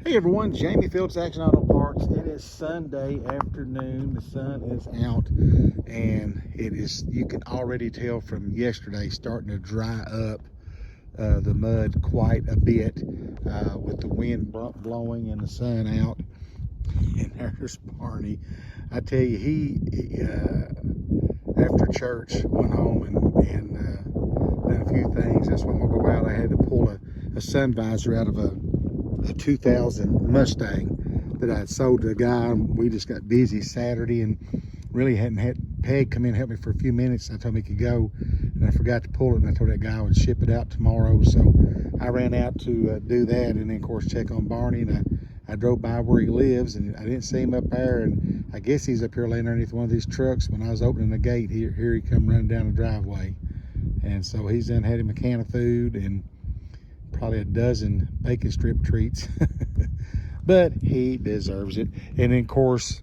Hey everyone, Jamie Phillips, Action Auto Parts. It is Sunday afternoon. The sun is out and it is, you can already tell from yesterday, starting to dry up the mud quite a bit with the wind blowing and the sun out. And there's Barney. I tell you, he after church went home and done a few things. That's why I'm gonna go out. I had to pull a sun visor out of a 2000 Mustang that I had sold to a guy. We just got busy Saturday and really hadn't had Peg come in and help me for a few minutes. I told him he could go, and I forgot to pull it, and I told that guy I would ship it out tomorrow. So I ran out to do that, and then of course check on Barney, and I drove by where he lives, and I didn't see him up there, and I guess he's up here laying underneath one of these trucks. When I was opening the gate, here he come running down the driveway. And so he's done had him a can of food and probably a dozen bacon strip treats. But he deserves it. And then of course,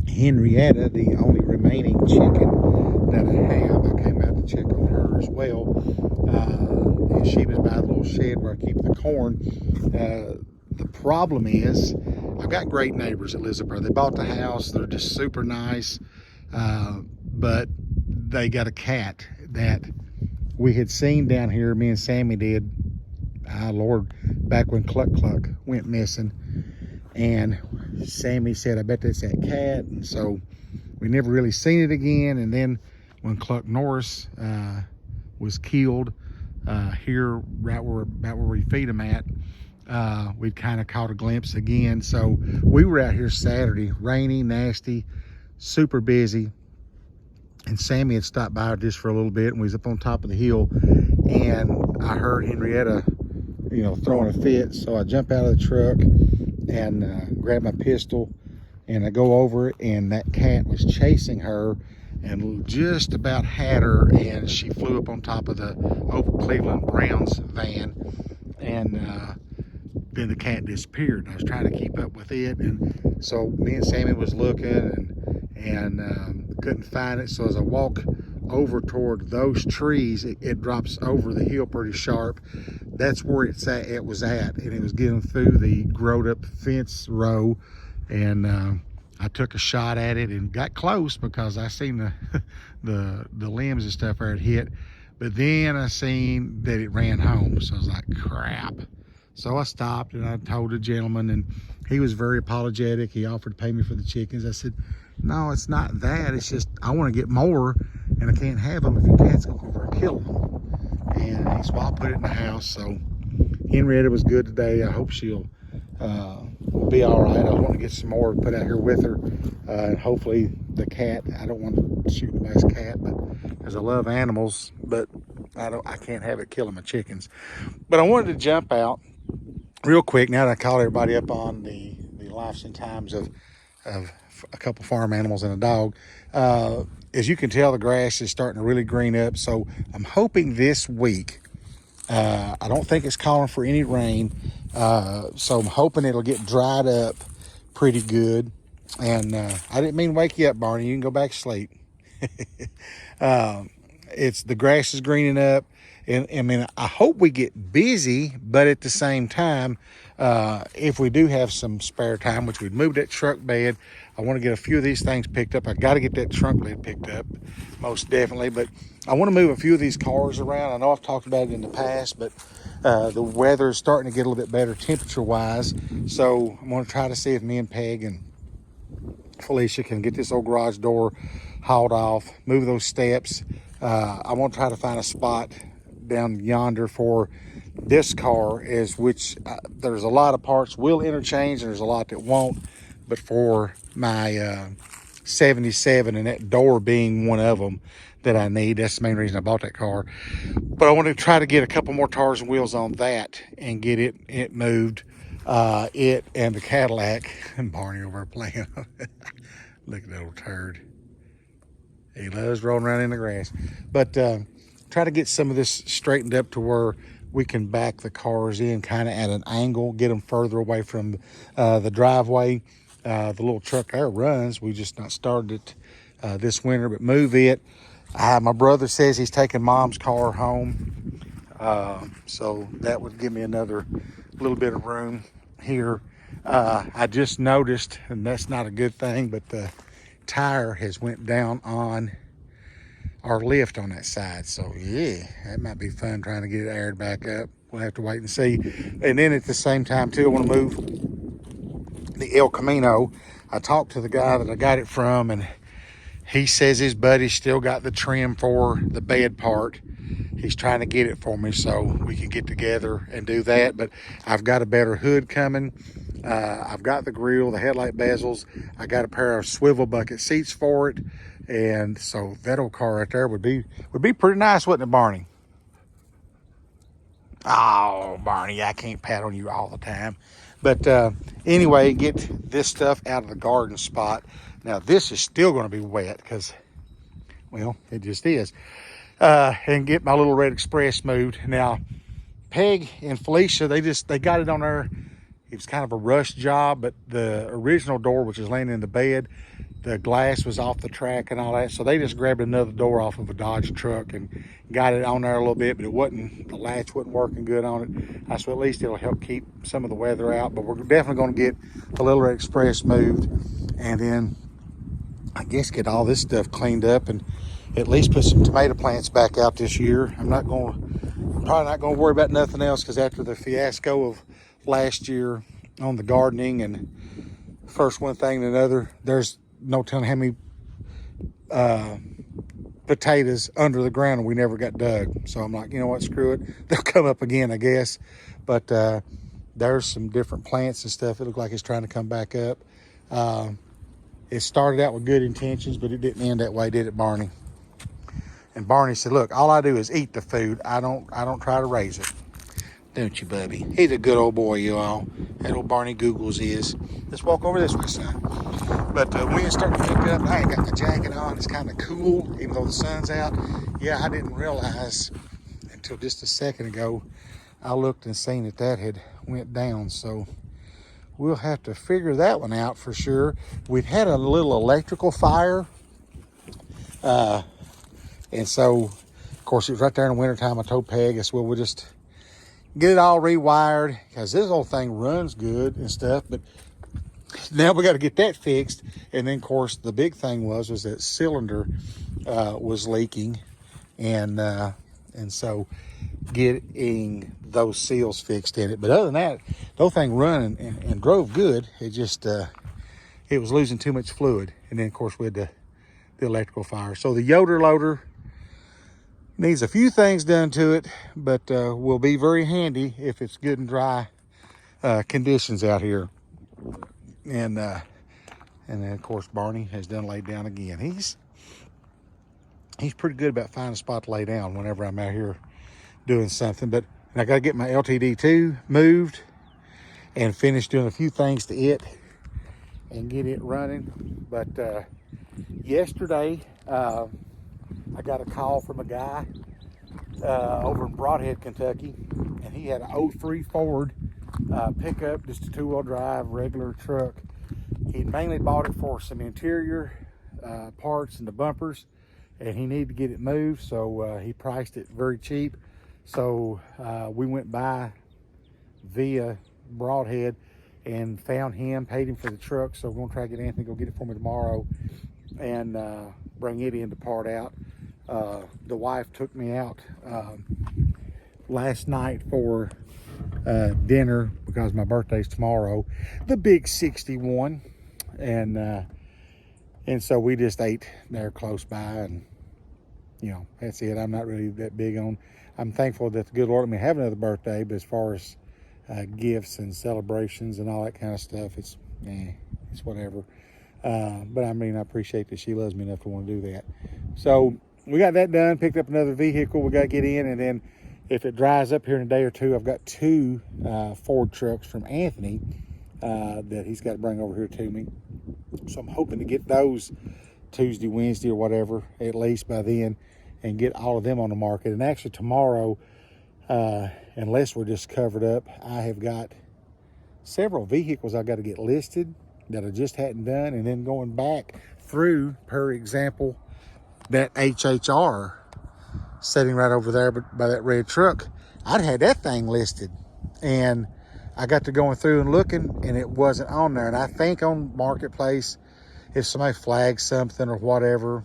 Henrietta, the only remaining chicken that I have, I came out to check on her as well. And she was by the little shed where I keep the corn. The problem is, I've got great neighbors that live up there. They bought the house. They're just super nice. But they got a cat that we had seen down here. Me and Sammy did. Lord, back when Cluck Cluck went missing. And Sammy said, I bet that's that cat. And so we never really seen it again. And then when Cluck Norris was killed here, right about where we feed him at, we'd kind of caught a glimpse again. So we were out here Saturday, rainy, nasty, super busy. And Sammy had stopped by just for a little bit, and we was up on top of the hill, and I heard Henrietta, throwing a fit. So I jump out of the truck and grab my pistol, and I go over, and that cat was chasing her and just about had her, and she flew up on top of the old Cleveland Browns van, and then the cat disappeared. I was trying to keep up with it, and so me and Sammy was looking and couldn't find it. So as I walk over toward those trees, it drops over the hill pretty sharp. That's where it was at, and it was getting through the growed up fence row, and I took a shot at it and got close because I seen the limbs and stuff where it hit, but then I seen that it ran home. So I was like, crap. So I stopped and I told the gentleman, and he was very apologetic. He offered to pay me for the chickens. I said, no, it's not that. It's just I want to get more, and I can't have them if your cat's going to go over and kill them. And he said, well, I'll put it in the house. So Henrietta was good today. I hope she'll will be all right. I want to get some more put out here with her, and hopefully the cat. I don't want to shoot anybody's cat, but because I love animals, but I can't have it killing my chickens. But I wanted to jump out real quick now that I caught everybody up on the lives and times of a couple farm animals and a dog. As you can tell, the grass is starting to really green up. So I'm hoping this week, I don't think it's calling for any rain. So I'm hoping it'll get dried up pretty good. And I didn't mean to wake you up, Barney. You can go back to sleep. The grass is greening up. And I mean, I hope we get busy, but at the same time, if we do have some spare time, which we'd move that truck bed, I want to get a few of these things picked up. I got to get that trunk lid picked up, most definitely. But I want to move a few of these cars around. I know I've talked about it in the past, but the weather is starting to get a little bit better temperature-wise. So I'm going to try to see if me and Peg and Felicia can get this old garage door hauled off, move those steps. I want to try to find a spot down yonder for this car, there's a lot of parts will interchange and there's a lot that won't, but for my 77, and that door being one of them that I need, that's the main reason I bought that car. But I want to try to get a couple more tires and wheels on that and get it moved, it and the Cadillac. And Barney over there playing. Look at that old turd. He loves rolling around in the grass. But try to get some of this straightened up to where we can back the cars in kind of at an angle, get them further away from the driveway. The little truck there runs. We just not started it this winter, but move it. My brother says he's taking Mom's car home. So that would give me another little bit of room here. I just noticed, and that's not a good thing, but the tire has went down on our lift on that side. So yeah, that might be fun trying to get it aired back up. We'll have to wait and see. And then at the same time too, I want to move the El Camino. I talked to the guy that I got it from, and he says his buddy's still got the trim for the bed part. He's trying to get it for me so we can get together and do that. But I've got a better hood coming. I've got the grill, the headlight bezels. I got a pair of swivel bucket seats for it. And so that old car right there would be pretty nice, wouldn't it, Barney? Oh, Barney, I can't pat on you all the time. But anyway, get this stuff out of the garden spot. Now, this is still going to be wet because, well, it just is. And get my little Red Express moved. Now, Peg and Felicia, they got it on there. It was kind of a rush job, but the original door, which is laying in the bed, the glass was off the track and all that. So they just grabbed another door off of a Dodge truck and got it on there a little bit, but the latch wasn't working good on it. I said, well, at least it'll help keep some of the weather out, but we're definitely going to get the Little Red Express moved, and then I guess get all this stuff cleaned up and at least put some tomato plants back out this year. I'm probably not going to worry about nothing else, because after the fiasco of last year on the gardening and first one thing and another, there's no telling how many potatoes under the ground and we never got dug. So I'm like, you know what, screw it. They'll come up again, I guess. But there's some different plants and stuff. It looked like it's trying to come back up. It started out with good intentions, but it didn't end that way, did it, Barney? And Barney said, look, all I do is eat the food. I don't try to raise it. Don't you, Bubby? He's a good old boy, you all. That old Barney Googles is. Let's walk over this way, son. But the wind's starting to pick up. I ain't got my jacket on. It's kind of cool, even though the sun's out. Yeah, I didn't realize until just a second ago, I looked and seen that had went down. So we'll have to figure that one out for sure. We've had a little electrical fire. And so, of course, it was right there in the wintertime. I told Peg, I said, well, we'll just get it all rewired, because this old thing runs good and stuff. But now we got to get that fixed. And then, of course, the big thing was that cylinder was leaking. And so getting those seals fixed in it. But other than that, the whole thing run and drove good. It just, it was losing too much fluid. And then, of course, we had the electrical fire. So the Yoder loader needs a few things done to it, but will be very handy if it's good and dry conditions out here. And then, of course, Barney has done laid down again. He's pretty good about finding a spot to lay down whenever I'm out here doing something. But I got to get my LTD2 moved and finish doing a few things to it and get it running. But yesterday, I got a call from a guy over in Broadhead, Kentucky, and he had an 03 Ford pickup, just a two-wheel drive, regular truck. He mainly bought it for some interior parts and the bumpers, and he needed to get it moved, so he priced it very cheap. So we went by via Broadhead and found him, paid him for the truck. So we're gonna try to get Anthony to go get it for me tomorrow and bring it in to part out. The wife took me out last night for dinner, because my birthday's tomorrow, the big 61, and so we just ate there close by, and you know, that's it. I'm not really that big on. I'm thankful that the good Lord let me have another birthday, but as far as gifts and celebrations and all that kind of stuff, it's whatever. But I mean, I appreciate that she loves me enough to want to do that. So we got that done, picked up another vehicle we got to get in, and then if it dries up here in a day or two, I've got two Ford trucks from Anthony that he's got to bring over here to me. So I'm hoping to get those Tuesday, Wednesday, or whatever, at least by then, and get all of them on the market. And actually tomorrow, unless we're just covered up, I have got several vehicles I got to get listed that I just hadn't done, and then going back through, per example, that HHR sitting right over there by that red truck. I'd had that thing listed, and I got to going through and looking, and it wasn't on there. And I think on Marketplace, if somebody flags something or whatever,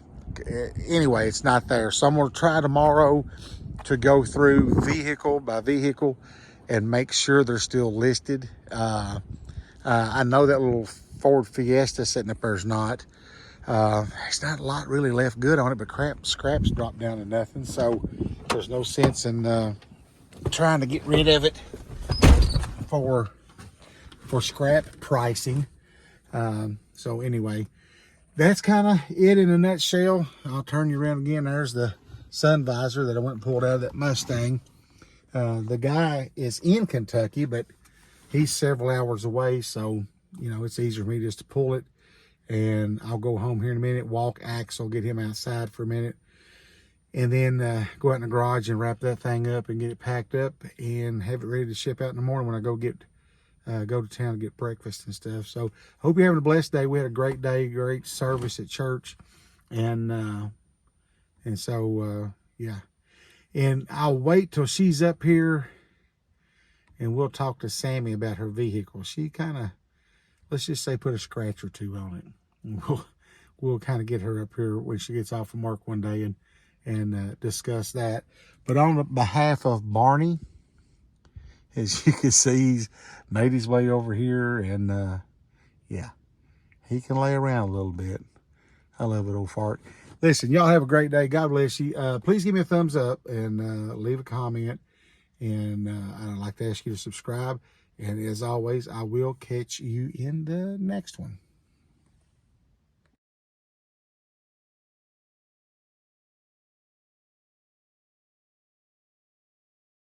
anyway, it's not there. So I'm going to try tomorrow to go through vehicle by vehicle and make sure they're still listed. I know that little Ford Fiesta sitting up there is not. There's not a lot really left good on it, but scraps dropped down to nothing. So there's no sense in trying to get rid of it for scrap pricing. So anyway, that's kind of it in a nutshell. I'll turn you around again. There's the sun visor that I went and pulled out of that Mustang. The guy is in Kentucky, but he's several hours away, so you know it's easier for me just to pull it, and I'll go home here in a minute, walk Axel, get him outside for a minute, and then go out in the garage and wrap that thing up and get it packed up and have it ready to ship out in the morning when I go to town to get breakfast and stuff. So hope you're having a blessed day. We had a great day, great service at church, and so yeah. And I'll wait till she's up here and we'll talk to Sammy about her vehicle. She kind of, let's just say, put a scratch or two on it. We'll kind of get her up here when she gets off from work one day and discuss that. But on behalf of Barney, as you can see, he's made his way over here, and yeah, he can lay around a little bit. I love it, old fart. Listen, y'all have a great day. God bless you. Please give me a thumbs up and leave a comment. And I'd like to ask you to subscribe. And as always, I will catch you in the next one.